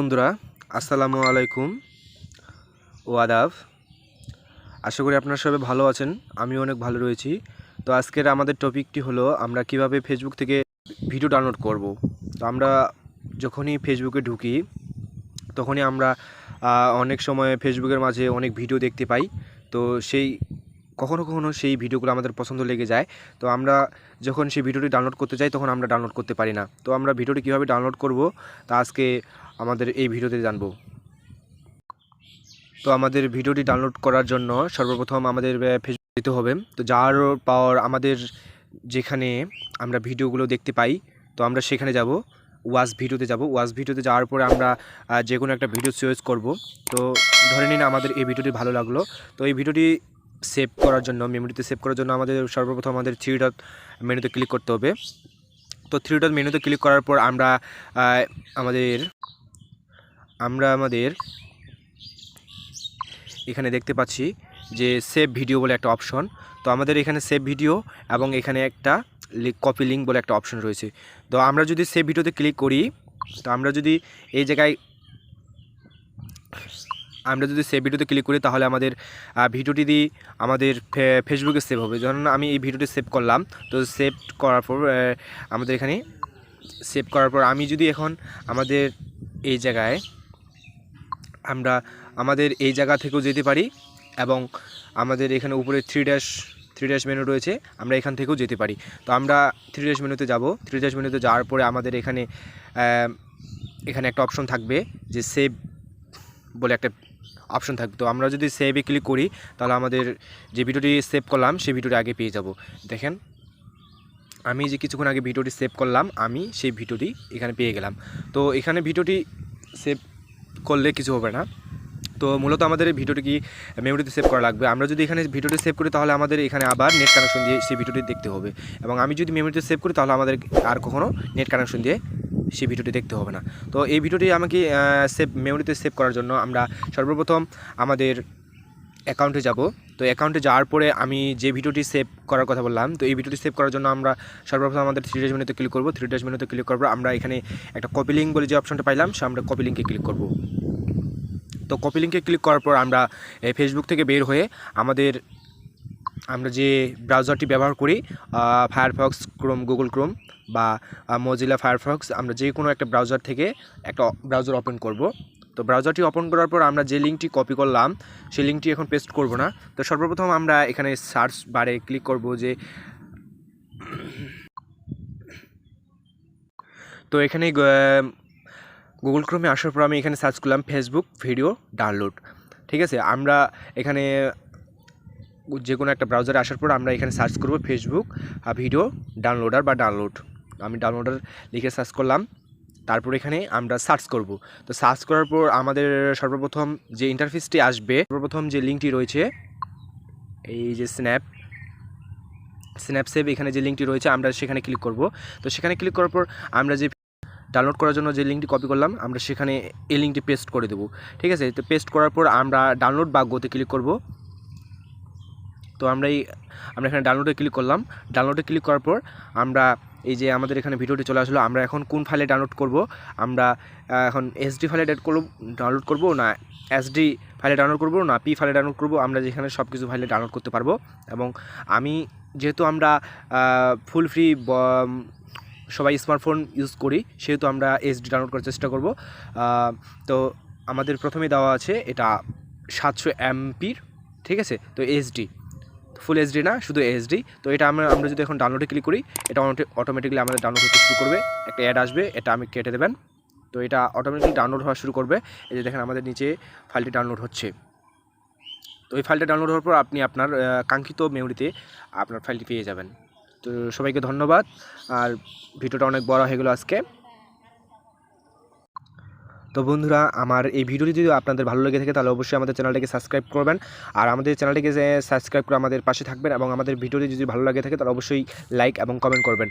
বন্ধুরা, আসসালামু আলাইকুম ও আদাব। আশা করি আপনারা সবাই ভালো আছেন। আমি অনেক ভালো রয়েছি। তো আজকের আমাদের টপিকটি হলো আমরা কিভাবে ফেসবুক থেকে ভিডিও ডাউনলোড করব। তো আমরা যখনই ফেসবুকে ঢুকি তখনই আমরা অনেক সময় ফেসবুকের মাঝে অনেক ভিডিও দেখতে পাই। তো কখনো কখনো সেই ভিডিওগুলো আমাদের পছন্দ লেগে যায়। তো আমরা যখন সেই ভিডিওটি ডাউনলোড করতে যাই তখন আমরা ডাউনলোড করতে পারি না। তো আমরা ভিডিওটি কীভাবে ডাউনলোড করব তা আজকে আমাদের এই ভিডিওতে জানব। তো আমাদের ভিডিওটি ডাউনলোড করার জন্য সর্বপ্রথম আমাদের ফেসবুক যেতে হবে। তো যাওয়ার পর আমাদের যেখানে আমরা ভিডিওগুলো দেখতে পাই তো আমরা সেখানে যাব, ওয়াচ ভিডিওতে যাব। ওয়াচ ভিডিওতে যাওয়ার পরে আমরা যে কোনো একটা ভিডিও চয়েস করব। তো ধরে নিন আমাদের এই ভিডিওটি ভালো লাগলো। তো এই ভিডিওটি সেভ করার জন্য, মেমোরিতে সেভ করার জন্য আমাদের সর্বপ্রথম আমাদের 3 ডট মেনুতে ক্লিক করতে হবে। তো 3 ডট মেনুতে ক্লিক করার পর আমরা আমাদের এখানে দেখতে পাচ্ছি যে সেভ ভিডিও বলে একটা অপশন। তো আমাদের এখানে সেভ ভিডিও এবং এখানে একটা কপি লিঙ্ক বলে একটা অপশন রয়েছে। তো আমরা যদি সেভ ভিডিওতে ক্লিক করি, তো আমরা যদি এই জায়গায় সেভ ভিডিওতে ক্লিক করি তাহলে আমাদের ভিডিওটি দিয়ে আমাদের ফেসবুকে সেভ হবে। যেমন আমি এই ভিডিওটি সেভ করলাম। তো সেভ করার পর আমাদের এখানে সেভ করার পর আমি যদি এখন আমাদের এই জায়গায় আমাদের এই জায়গা থেকেও যেতে পারি এবং আমাদের এখানে উপরে থ্রি ড্যাশ মেনু রয়েছে, আমরা এখান থেকেও যেতে পারি। তো আমরা 3 ড্যাশ মেনুতে যাব। 3 ড্যাশ মেনুতে যাওয়ার পরে আমাদের এখানে একটা অপশন থাকবে যে সেভ বলে একটা অপশন থাকবে। তো আমরা যদি সেভে ক্লিক করি তাহলে আমাদের যে ভিডিওটি সেভ করলাম সেই ভিডিওটি আগে পেয়ে যাব। দেখেন আমি যে কিছুক্ষণ আগে ভিডিওটি সেভ করলাম, আমি সেই ভিডিওটি এখানে পেয়ে গেলাম। তো এখানে ভিডিওটি সেভ করলে কিছু হবে না। তো মূলত আমাদের এই ভিডিওটি কি মেমোরিতে সেভ করা লাগবে। আমরা যদি এখানে ভিডিওটি সেভ করি তাহলে আমাদের এখানে আবার নেট কানেকশন দিয়ে সেই ভিডিওটি দেখতে হবে, এবং আমি যদি মেমোরিতে সেভ করি তাহলে আমাদের আর কখনো নেট কানেকশন দিয়ে সেই ভিডিওটি দেখতে হবে না। তো এই ভিডিওটি আমাকে মেমোরিতে সেভ করার জন্য আমরা সর্বপ্রথম আমাদের অ্যাকাউন্টে যাব। তো অ্যাকাউন্টে যাওয়ার পরে আমি যে ভিডিওটি সেভ করার কথা বললাম, তো এই ভিডিওটি সেভ করার জন্য আমরা সর্বপ্রথম আমাদের 3 ড্যাশ মেনুতে ক্লিক করব। 3 ড্যাশ মেনুতে ক্লিক করার পর আমরা এখানে একটা কপি লিঙ্ক বলে যে অপশনটা পাইলাম, সে আমরা কপি লিঙ্কে ক্লিক করব। তো কপি লিঙ্কে ক্লিক করার পর আমরা ফেসবুক থেকে বের হয়ে আমরা যে ব্রাউজারটি ব্যবহার করি, ফায়ারফক্স, গুগল ক্রোম বা মজিলা ফায়ারফক্স, আমরা যে কোনো একটা ব্রাউজার থেকে একটা ব্রাউজার ওপেন করব। তো ব্রাউজারটি ওপেন করার পর আমরা যে লিঙ্কটি কপি করলাম সেই লিঙ্কটি এখন পেস্ট করব না। তো সর্বপ্রথম আমরা এখানে সার্চ বারে ক্লিক করব যে, তো এখানে গুগল ক্রোমে আসার পর আমি এখানে সার্চ করলাম ফেসবুক ভিডিও ডাউনলোড। ঠিক আছে, আমরা এখানে যে কোনো একটা ব্রাউজারে আসার পর আমরা এখানে সার্চ করব ফেসবুক ভিডিও ডাউনলোডার বা ডাউনলোড। আমি ডাউনলোডার লিখে সার্চ করলাম, তারপর এখানে আমরা সার্চ করব। তো সার্চ করার পর আমাদের সর্বপ্রথম যে ইন্টারফেসটি আসবে, সর্বপ্রথম যে লিঙ্কটি রয়েছে এই যে স্ন্যাপসেভ, এখানে যে লিঙ্কটি রয়েছে আমরা সেখানে ক্লিক করব। তো সেখানে ক্লিক করার পর আমরা যে ডাউনলোড করার জন্য যে লিঙ্কটি কপি করলাম আমরা সেখানে এই লিঙ্কটি পেস্ট করে দেবো। ঠিক আছে, তো পেস্ট করার পর আমরা ডাউনলোড বা গোতে ক্লিক করব। তো আমরা এখানে ডাউনলোডে ক্লিক করলাম। ডাউনলোডে ক্লিক করার পর আমরা এই যে আমাদের এখানে ভিডিওটি চলে আসলো। আমরা এখন কোন ফাইলে ডাউনলোড করব, আমরা এখন এসডি ফাইলে ডাউনলোড করব না এসডি ফাইলে ডাউনলোড করব না পি ফাইলে ডাউনলোড করব, আমরা যেখানে সব কিছু ফাইলে ডাউনলোড করতে পারবো। এবং যেহেতু আমরা ফুল ফ্রি সবাই স্মার্টফোন ইউজ করি সেহেতু আমরা এসডি ডাউনলোড করার চেষ্টা করব। তো আমাদের প্রথমে দেওয়া আছে এটা 700 MB। ঠিক আছে, তো এসডি, ফুল এইচডি না, শুধু এইচডি। তো এটা আমরা যদি এখন ডাউনলোডে ক্লিক করি এটা অটোমেটিক্যালি আমাদের ডাউনলোড হতে শুরু করবে। একটা অ্যাড আসবে, এটা আমি কেটে দেবেন। তো এটা অটোমেটিক্যালি ডাউনলোড হওয়া শুরু করবে। এই যে দেখেন আমাদের নিচে ফাইলটি ডাউনলোড হচ্ছে। তো এই ফাইলটা ডাউনলোড হওয়ার পর আপনি আপনার কাঙ্ক্ষিত মেমোরিতে আপনার ফাইলটি পেয়ে যাবেন। তো সবাইকে ধন্যবাদ। আর ভিডিওটা অনেক বড় হয়ে গেল আজকে। তো বন্ধুরা, আমার এই ভিডিওটি যদি আপনাদের ভালো লেগে থাকে তাহলে অবশ্যই আমাদের চ্যানেলটিকে সাবস্ক্রাইব করবেন। আর আমাদের চ্যানেলটিকে সাবস্ক্রাইব করে আমাদের পাশে থাকবেন, এবং আমাদের ভিডিওটি যদি ভালো লাগে থাকে তাহলে অবশ্যই লাইক এবং কমেন্ট করবেন।